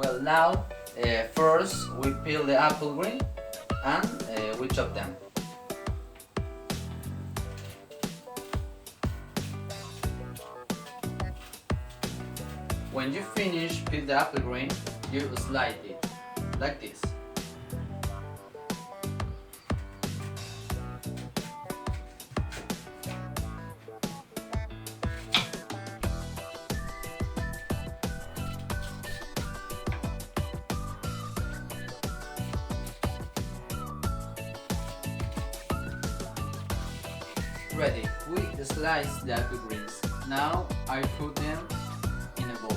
Well, now first we peel the apple green and we chop them. When you finish peel the apple green, you slide it like this. Ready, we slice the apple greens. Now I put them in a bowl.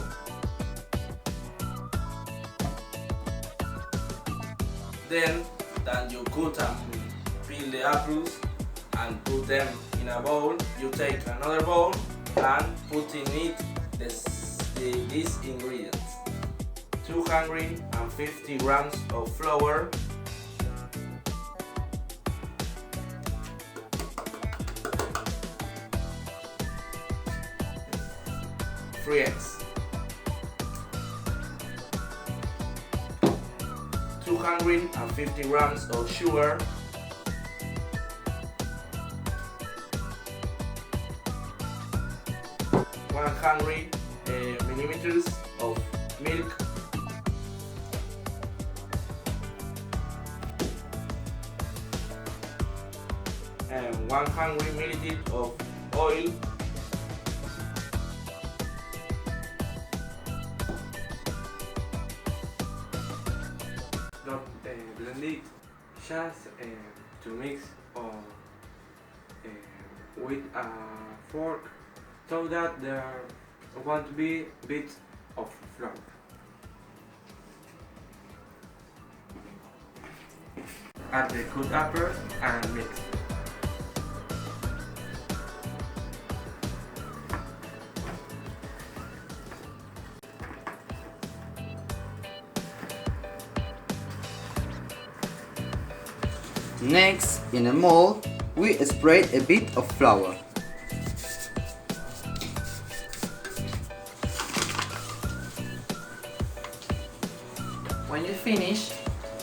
Then you cut and peel the apples and put them in a bowl. You take another bowl and put in it these ingredients: 250 grams of flour, 3 eggs, 250 grams of sugar, 100 milliliters of milk, and 100 milliliters of oil, Not blend it, just to mix with a fork so that there won't be bits of flour. Add the cut apples and mix. Next, in a mold, we spread a bit of flour. When you finish,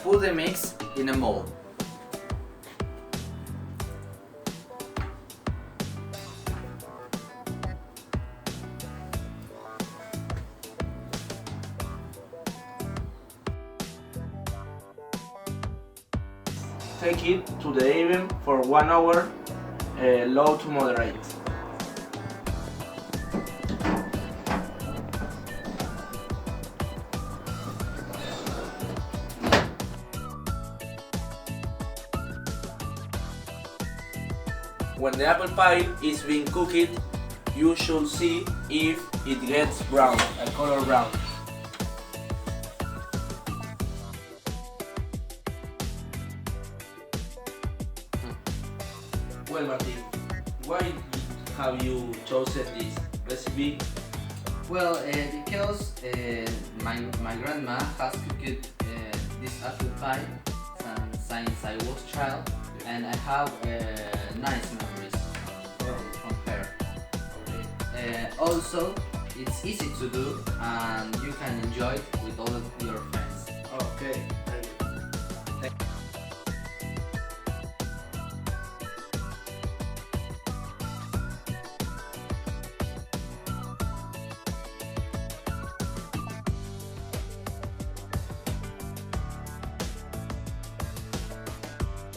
put the mix in a mold. take it to the oven for 1 hour, low to moderate. When the apple pie is being cooked, you should see if it gets brown, a color brown. Well, Martin, why have you chosen this recipe? Well, because my grandma has cooked this apple pie since I was child, and I have nice memories from her. Okay. Also, it's easy to do and you can enjoy it with all of your friends.